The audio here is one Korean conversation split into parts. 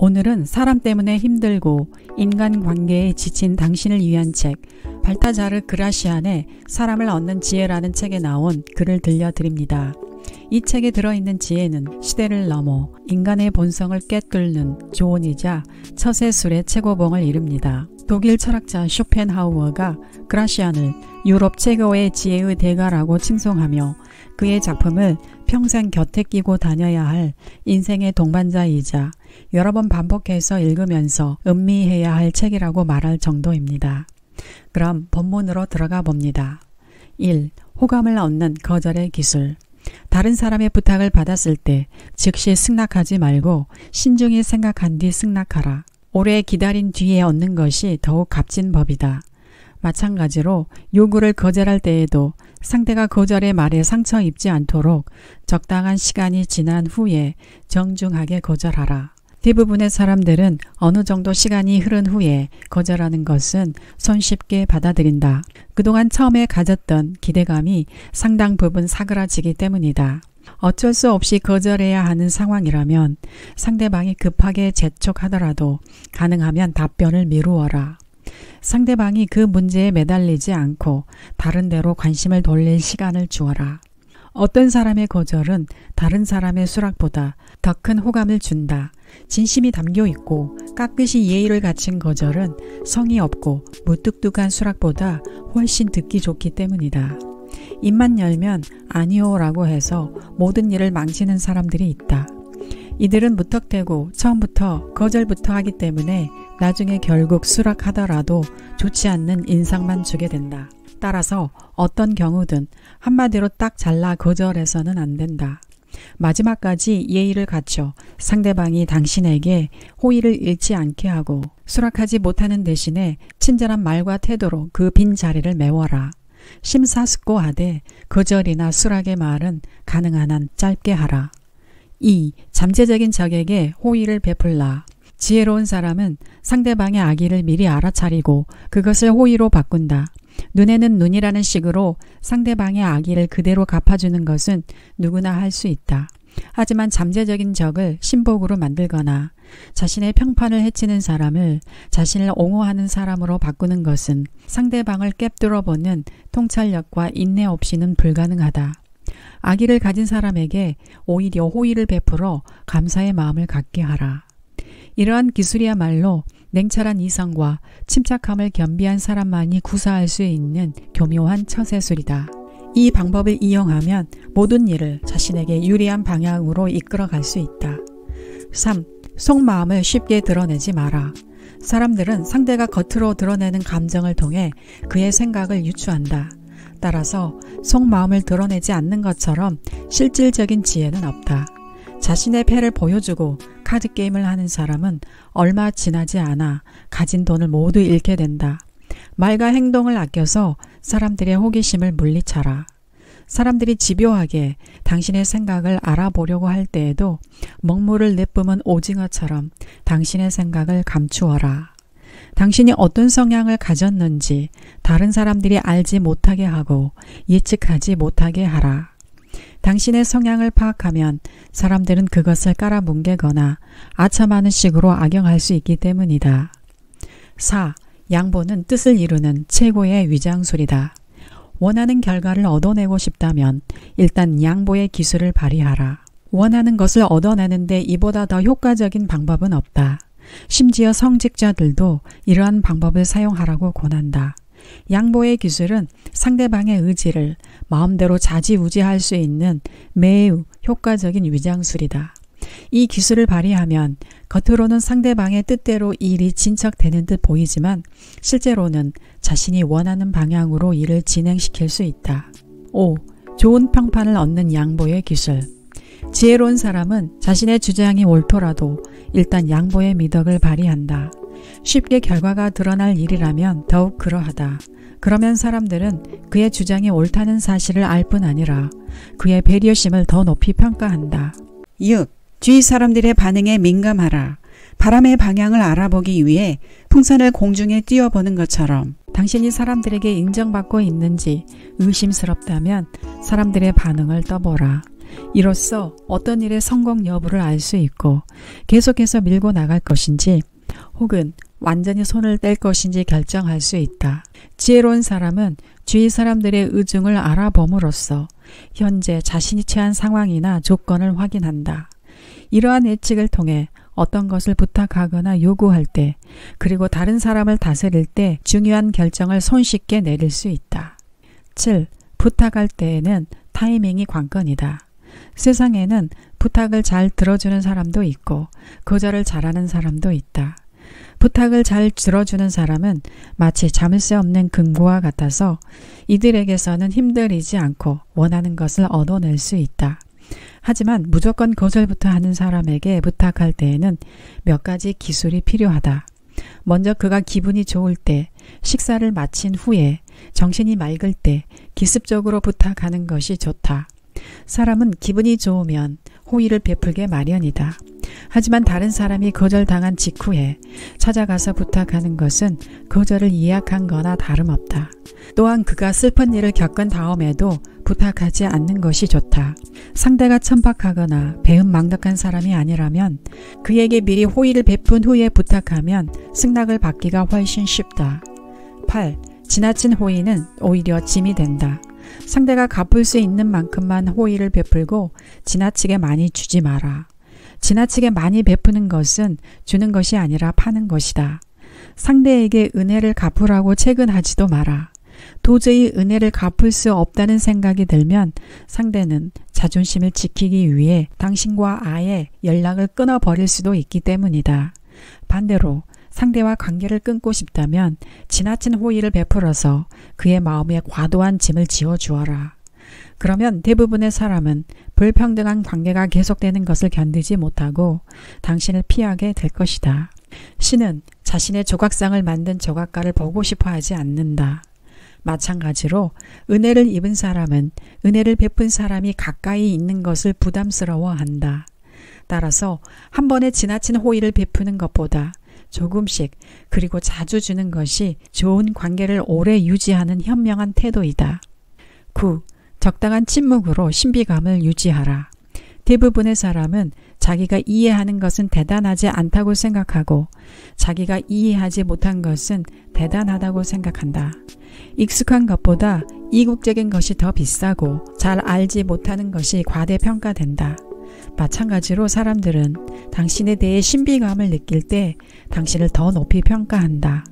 오늘은 사람 때문에 힘들고 인간관계에 지친 당신을 위한 책 발타자르 그라시안의 사람을 얻는 지혜라는 책에 나온 글을 들려드립니다. 이 책에 들어있는 지혜는 시대를 넘어 인간의 본성을 꿰뚫는 조언이자 처세술의 최고봉을 이룹니다. 독일 철학자 쇼펜하우어가 그라시안을 유럽 최고의 지혜의 대가라고 칭송하며 그의 작품을 평생 곁에 끼고 다녀야 할 인생의 동반자이자 여러 번 반복해서 읽으면서 음미해야 할 책이라고 말할 정도입니다. 그럼 본문으로 들어가 봅니다. 1. 호감을 얻는 거절의 기술. 다른 사람의 부탁을 받았을 때 즉시 승낙하지 말고 신중히 생각한 뒤 승낙하라. 오래 기다린 뒤에 얻는 것이 더욱 값진 법이다. 마찬가지로 요구를 거절할 때에도 상대가 거절의 말에 상처 입지 않도록 적당한 시간이 지난 후에 정중하게 거절하라. 대부분의 사람들은 어느 정도 시간이 흐른 후에 거절하는 것은 손쉽게 받아들인다. 그동안 처음에 가졌던 기대감이 상당 부분 사그라지기 때문이다. 어쩔 수 없이 거절해야 하는 상황이라면 상대방이 급하게 재촉하더라도 가능하면 답변을 미루어라. 상대방이 그 문제에 매달리지 않고 다른 데로 관심을 돌릴 시간을 주어라. 어떤 사람의 거절은 다른 사람의 수락보다 더 큰 호감을 준다. 진심이 담겨 있고 깍듯이 예의를 갖춘 거절은 성의 없고 무뚝뚝한 수락보다 훨씬 듣기 좋기 때문이다. 입만 열면 아니요 라고 해서 모든 일을 망치는 사람들이 있다. 이들은 무턱대고 처음부터 거절부터 하기 때문에 나중에 결국 수락하더라도 좋지 않는 인상만 주게 된다. 따라서 어떤 경우든 한마디로 딱 잘라 거절해서는 안 된다. 마지막까지 예의를 갖춰 상대방이 당신에게 호의를 잃지 않게 하고 수락하지 못하는 대신에 친절한 말과 태도로 그 빈 자리를 메워라. 심사숙고하되 거절이나 수락의 말은 가능한 한 짧게 하라. 2. 잠재적인 적에게 호의를 베풀라. 지혜로운 사람은 상대방의 악의를 미리 알아차리고 그것을 호의로 바꾼다. 눈에는 눈이라는 식으로 상대방의 악의를 그대로 갚아주는 것은 누구나 할 수 있다. 하지만 잠재적인 적을 신복으로 만들거나 자신의 평판을 해치는 사람을 자신을 옹호하는 사람으로 바꾸는 것은 상대방을 꿰뚫어보는 통찰력과 인내 없이는 불가능하다. 악의를 가진 사람에게 오히려 호의를 베풀어 감사의 마음을 갖게 하라. 이러한 기술이야말로 냉철한 이성과 침착함을 겸비한 사람만이 구사할 수 있는 교묘한 처세술이다. 이 방법을 이용하면 모든 일을 자신에게 유리한 방향으로 이끌어갈 수 있다. 3. 속마음을 쉽게 드러내지 마라. 사람들은 상대가 겉으로 드러내는 감정을 통해 그의 생각을 유추한다. 따라서 속마음을 드러내지 않는 것처럼 실질적인 지혜는 없다. 자신의 패를 보여주고 카드게임을 하는 사람은 얼마 지나지 않아 가진 돈을 모두 잃게 된다. 말과 행동을 아껴서 사람들의 호기심을 물리쳐라. 사람들이 집요하게 당신의 생각을 알아보려고 할 때에도 먹물을 내뿜은 오징어처럼 당신의 생각을 감추어라. 당신이 어떤 성향을 가졌는지 다른 사람들이 알지 못하게 하고 예측하지 못하게 하라. 당신의 성향을 파악하면 사람들은 그것을 깔아뭉개거나 아첨하는 식으로 악용할 수 있기 때문이다. 4. 양보는 뜻을 이루는 최고의 위장술이다. 원하는 결과를 얻어내고 싶다면 일단 양보의 기술을 발휘하라. 원하는 것을 얻어내는데 이보다 더 효과적인 방법은 없다. 심지어 성직자들도 이러한 방법을 사용하라고 권한다. 양보의 기술은 상대방의 의지를 마음대로 좌지우지할 수 있는 매우 효과적인 위장술이다. 이 기술을 발휘하면 겉으로는 상대방의 뜻대로 일이 진척되는 듯 보이지만 실제로는 자신이 원하는 방향으로 일을 진행시킬 수 있다. 5. 좋은 평판을 얻는 양보의 기술. 지혜로운 사람은 자신의 주장이 옳더라도 일단 양보의 미덕을 발휘한다. 쉽게 결과가 드러날 일이라면 더욱 그러하다. 그러면 사람들은 그의 주장이 옳다는 사실을 알 뿐 아니라 그의 배려심을 더 높이 평가한다. 6. 주위 사람들의 반응에 민감하라. 바람의 방향을 알아보기 위해 풍선을 공중에 띄워보는 것처럼 당신이 사람들에게 인정받고 있는지 의심스럽다면 사람들의 반응을 떠보라. 이로써 어떤 일의 성공 여부를 알 수 있고 계속해서 밀고 나갈 것인지 혹은 완전히 손을 뗄 것인지 결정할 수 있다. 지혜로운 사람은 주위 사람들의 의중을 알아봄으로써 현재 자신이 처한 상황이나 조건을 확인한다. 이러한 예측을 통해 어떤 것을 부탁하거나 요구할 때 그리고 다른 사람을 다스릴 때 중요한 결정을 손쉽게 내릴 수 있다. 7. 부탁할 때에는 타이밍이 관건이다. 세상에는 부탁을 잘 들어주는 사람도 있고 거절을 잘하는 사람도 있다. 부탁을 잘 들어주는 사람은 마치 참을 수 없는 금고와 같아서 이들에게서는 힘들이지 않고 원하는 것을 얻어낼 수 있다. 하지만 무조건 거절부터 하는 사람에게 부탁할 때에는 몇 가지 기술이 필요하다. 먼저 그가 기분이 좋을 때, 식사를 마친 후에, 정신이 맑을 때 기습적으로 부탁하는 것이 좋다. 사람은 기분이 좋으면 호의를 베풀게 마련이다. 하지만 다른 사람이 거절당한 직후에 찾아가서 부탁하는 것은 거절을 예약한 거나 다름없다. 또한 그가 슬픈 일을 겪은 다음에도 부탁하지 않는 것이 좋다. 상대가 천박하거나 배은망덕한 사람이 아니라면 그에게 미리 호의를 베푼 후에 부탁하면 승낙을 받기가 훨씬 쉽다. 8. 지나친 호의는 오히려 짐이 된다. 상대가 갚을 수 있는 만큼만 호의를 베풀고 지나치게 많이 주지 마라. 지나치게 많이 베푸는 것은 주는 것이 아니라 파는 것이다. 상대에게 은혜를 갚으라고 채근하지도 마라. 도저히 은혜를 갚을 수 없다는 생각이 들면 상대는 자존심을 지키기 위해 당신과 아예 연락을 끊어버릴 수도 있기 때문이다. 반대로 상대와 관계를 끊고 싶다면 지나친 호의를 베풀어서 그의 마음에 과도한 짐을 지어주어라. 그러면 대부분의 사람은 불평등한 관계가 계속되는 것을 견디지 못하고 당신을 피하게 될 것이다. 신은 자신의 조각상을 만든 조각가를 보고 싶어 하지 않는다. 마찬가지로 은혜를 입은 사람은 은혜를 베푼 사람이 가까이 있는 것을 부담스러워한다. 따라서 한 번에 지나친 호의를 베푸는 것보다 조금씩 그리고 자주 주는 것이 좋은 관계를 오래 유지하는 현명한 태도이다. 9. 적당한 침묵으로 신비감을 유지하라. 대부분의 사람은 자기가 이해하는 것은 대단하지 않다고 생각하고 자기가 이해하지 못한 것은 대단하다고 생각한다. 익숙한 것보다 이국적인 것이 더 비싸고 잘 알지 못하는 것이 과대평가된다. 마찬가지로 사람들은 당신에 대해 신비감을 느낄 때 당신을 더 높이 평가한다.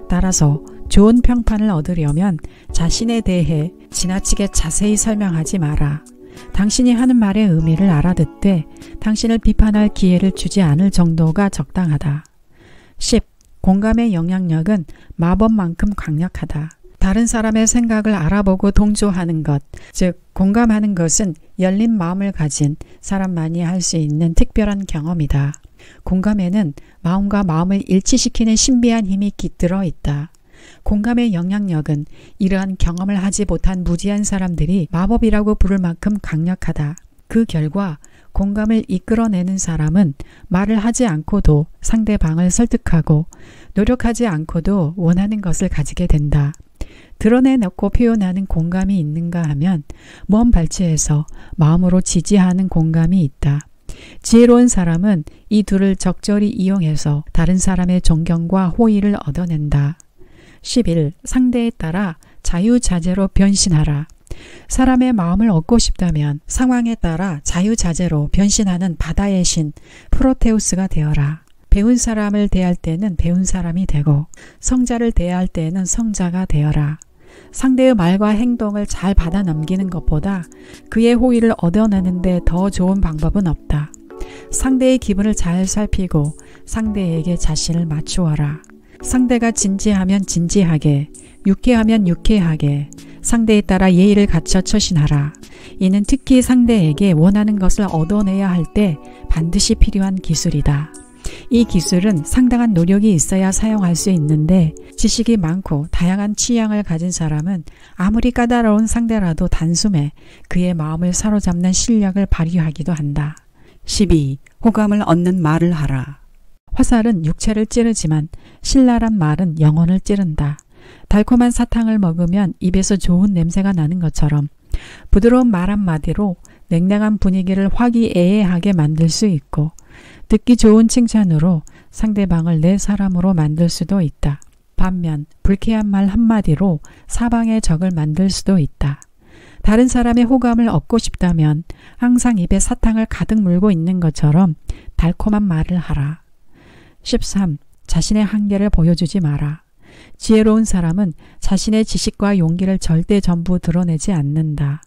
따라서 좋은 평판을 얻으려면 자신에 대해 지나치게 자세히 설명하지 마라. 당신이 하는 말의 의미를 알아듣되 당신을 비판할 기회를 주지 않을 정도가 적당하다. 10. 공감의 영향력은 마법만큼 강력하다. 다른 사람의 생각을 알아보고 동조하는 것, 즉 공감하는 것은 열린 마음을 가진 사람만이 할 수 있는 특별한 경험이다. 공감에는 마음과 마음을 일치시키는 신비한 힘이 깃들어 있다. 공감의 영향력은 이러한 경험을 하지 못한 무지한 사람들이 마법이라고 부를 만큼 강력하다. 그 결과 공감을 이끌어내는 사람은 말을 하지 않고도 상대방을 설득하고 노력하지 않고도 원하는 것을 가지게 된다. 드러내놓고 표현하는 공감이 있는가 하면 먼 발치에서 마음으로 지지하는 공감이 있다. 지혜로운 사람은 이 둘을 적절히 이용해서 다른 사람의 존경과 호의를 얻어낸다. 11. 상대에 따라 자유자재로 변신하라. 사람의 마음을 얻고 싶다면 상황에 따라 자유자재로 변신하는 바다의 신 프로테우스가 되어라. 배운 사람을 대할 때는 배운 사람이 되고 성자를 대할 때는 성자가 되어라. 상대의 말과 행동을 잘 받아 넘기는 것보다 그의 호의를 얻어내는데 더 좋은 방법은 없다. 상대의 기분을 잘 살피고 상대에게 자신을 맞추어라. 상대가 진지하면 진지하게, 유쾌하면 유쾌하게, 상대에 따라 예의를 갖춰 처신하라. 이는 특히 상대에게 원하는 것을 얻어내야 할 때 반드시 필요한 기술이다. 이 기술은 상당한 노력이 있어야 사용할 수 있는데 지식이 많고 다양한 취향을 가진 사람은 아무리 까다로운 상대라도 단숨에 그의 마음을 사로잡는 실력을 발휘하기도 한다. 12. 호감을 얻는 말을 하라. 화살은 육체를 찌르지만 신랄한 말은 영혼을 찌른다. 달콤한 사탕을 먹으면 입에서 좋은 냄새가 나는 것처럼 부드러운 말 한마디로 냉랭한 분위기를 화기애애하게 만들 수 있고 듣기 좋은 칭찬으로 상대방을 내 사람으로 만들 수도 있다. 반면 불쾌한 말 한마디로 사방의 적을 만들 수도 있다. 다른 사람의 호감을 얻고 싶다면 항상 입에 사탕을 가득 물고 있는 것처럼 달콤한 말을 하라. 13. 자신의 한계를 보여주지 마라. 지혜로운 사람은 자신의 지식과 용기를 절대 전부 드러내지 않는다.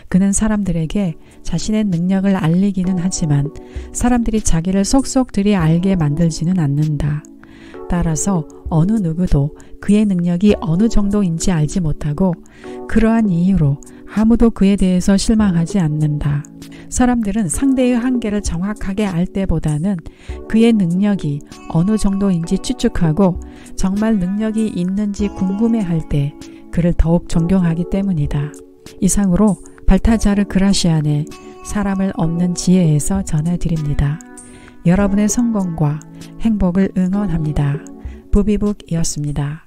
그는 사람들에게 자신의 능력을 알리기는 하지만 사람들이 자기를 속속 들이 알게 만들지는 않는다. 따라서 어느 누구도 그의 능력이 어느 정도인지 알지 못하고 그러한 이유로 아무도 그에 대해서 실망하지 않는다. 사람들은 상대의 한계를 정확하게 알 때보다는 그의 능력이 어느 정도인지 추측하고 정말 능력이 있는지 궁금해할 때 그를 더욱 존경하기 때문이다. 이상으로 발타자르 그라시안의 사람을 얻는 지혜에서 전해드립니다. 여러분의 성공과 행복을 응원합니다. 부비북이었습니다.